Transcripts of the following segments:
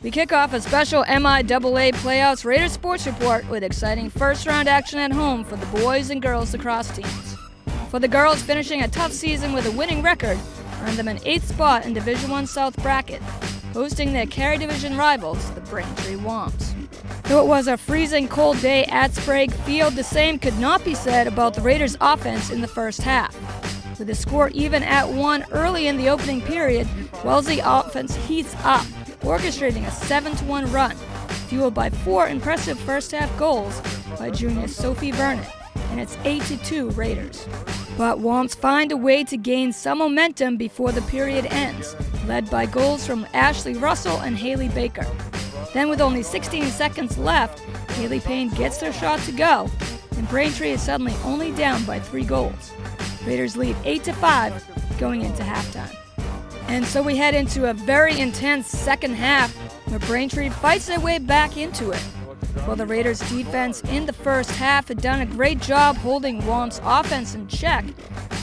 We kick off a special MIAA Playoffs Raiders Sports Report with exciting first-round action at home for the boys and girls lacrosse teams. For the girls, finishing a tough season with a winning record earned them an 8th spot in Division I South bracket, hosting their Cary Division rivals, the Braintree Womps. Though it was a freezing cold day at Sprague Field, the same could not be said about the Raiders' offense in the first half. With the score even at 1 early in the opening period, Wellesley offense heats up, orchestrating a 7-1 run, fueled by 4 impressive first-half goals by junior Sophie Vernon, and it's 8-2 Raiders. But Womps find a way to gain some momentum before the period ends, led by goals from Ashley Russell and Haley Baker. Then with only 16 seconds left, Haley Payne gets their shot to go, and Braintree is suddenly only down by 3 goals. Raiders lead 8-5 going into halftime. And so we head into a very intense second half where Braintree fights their way back into it. While the Raiders' defense in the first half had done a great job holding Womps' offense in check,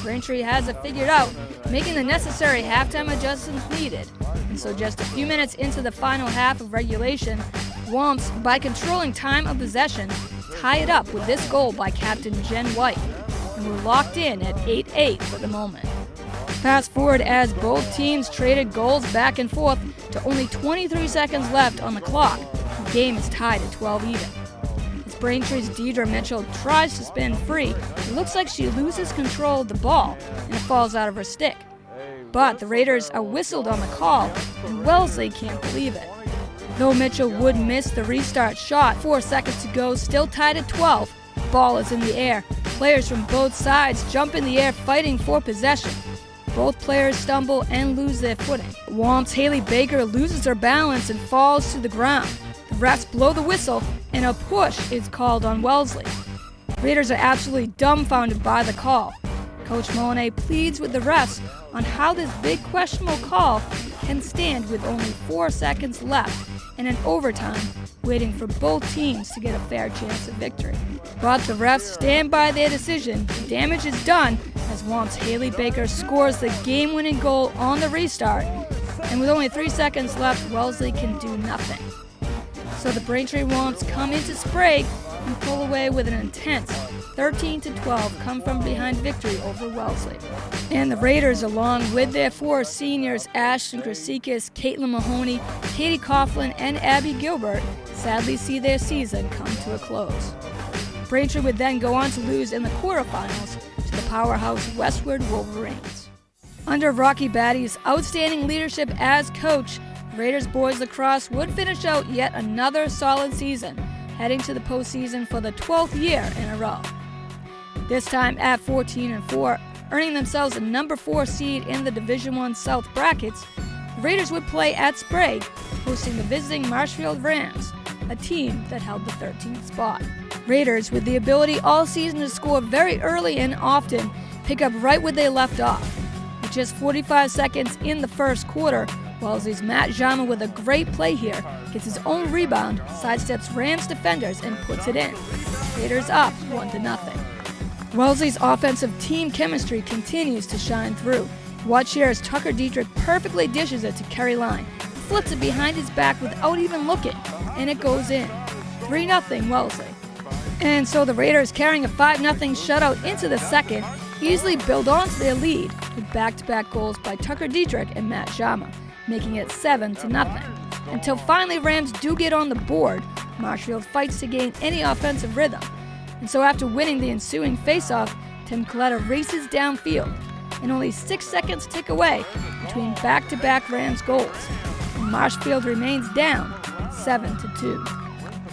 Braintree has it figured out, making the necessary halftime adjustments needed. And so just a few minutes into the final half of regulation, Womps, by controlling time of possession, tie it up with this goal by captain Jen White. And we're locked in at 8-8 for the moment. Fast forward as both teams traded goals back and forth to only 23 seconds left on the clock. The game is tied at 12 even. As Braintree's Deidre Mitchell tries to spin free, it looks like she loses control of the ball and it falls out of her stick. But the Raiders are whistled on the call and Wellesley can't believe it. Though Mitchell would miss the restart shot, 4 seconds to go, still tied at 12. The ball is in the air. Players from both sides jump in the air fighting for possession. Both players stumble and lose their footing. Womps' Haley Baker loses her balance and falls to the ground. The refs blow the whistle and a push is called on Wellesley. Raiders are absolutely dumbfounded by the call. Coach Molinay pleads with the refs on how this big questionable call can stand with only 4 seconds left and in overtime, waiting for both teams to get a fair chance of victory. But the refs stand by their decision. The damage is done as Womps' Haley Baker scores the game-winning goal on the restart, and with only 3 seconds left, Wellesley can do nothing. So the Braintree Womps come into Sprague and pull away with an intense 13-12 come from behind victory over Wellesley. And the Raiders, along with their 4 seniors, Ashton Krasikis, Caitlin Mahoney, Katie Coughlin, and Abby Gilbert, sadly see their season come to a close. Braintree would then go on to lose in the quarterfinals to the powerhouse Westward Wolverines. Under Rocky Batty's outstanding leadership as coach, Raiders boys lacrosse would finish out yet another solid season, heading to the postseason for the 12th year in a row. This time at 14-4, earning themselves a number 4 seed in the Division I South brackets, the Raiders would play at Sprague, hosting the visiting Marshfield Rams, a team that held the 13th spot. Raiders, with the ability all season to score very early and often, pick up right where they left off. With just 45 seconds in the first quarter, Wellesley's Matt Jama with a great play here gets his own rebound, sidesteps Rams defenders, and puts it in. Raiders up 1-0. Wellesley's offensive team chemistry continues to shine through. Watch here as Tucker Dietrich perfectly dishes it to Kerry Line, flips it behind his back without even looking, and it goes in. 3-0 Wellesley. And so the Raiders, carrying a 5-0 shutout into the second, easily build on to their lead with back-to-back goals by Tucker Dietrich and Matt Jama, making it 7-0. Until finally Rams do get on the board, Marshfield fights to gain any offensive rhythm. And so after winning the ensuing face-off, Tim Coletta races downfield, and only 6 seconds tick away between back-to-back Rams goals. And Marshfield remains down 7-2.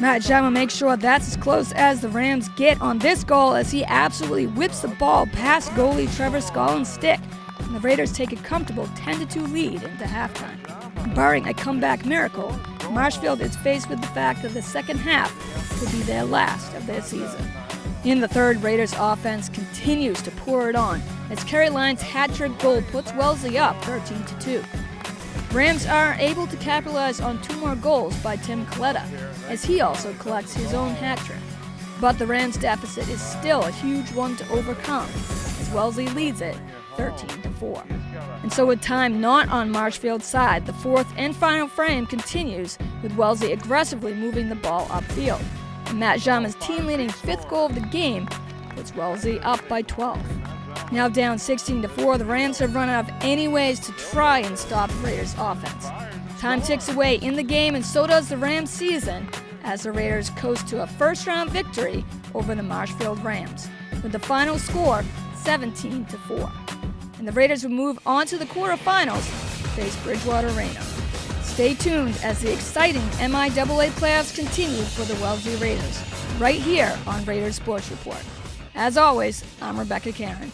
Matt Jama makes sure that's as close as the Rams get on this goal as he absolutely whips the ball past goalie Trevor Scollin's stick, and the Raiders take a comfortable 10-2 lead into halftime. Barring a comeback miracle, Marshfield is faced with the fact that the second half could be their last of their season. In the third, Raiders offense continues to pour it on as Kerry Line's hat-trick goal puts Wellesley up 13-2. Rams are able to capitalize on 2 more goals by Tim Coletta, as he also collects his own hat-trick. But the Rams' deficit is still a huge one to overcome, as Wellesley leads it 13-4. And so with time not on Marshfield's side, the fourth and final frame continues with Wellesley aggressively moving the ball upfield. And Matt Jamin's team-leading fifth goal of the game puts Wellesley up by 12. Now down 16-4, the Rams have run out of any ways to try and stop the Raiders' offense. Time ticks away in the game, and so does the Rams' season, as the Raiders coast to a first-round victory over the Marshfield Rams, with the final score 17-4. And the Raiders will move on to the quarterfinals to face Bridgewater Rainer. Stay tuned as the exciting MIAA playoffs continue for the Wellesley Raiders, right here on Raiders Sports Report. As always, I'm Rebecca Karen.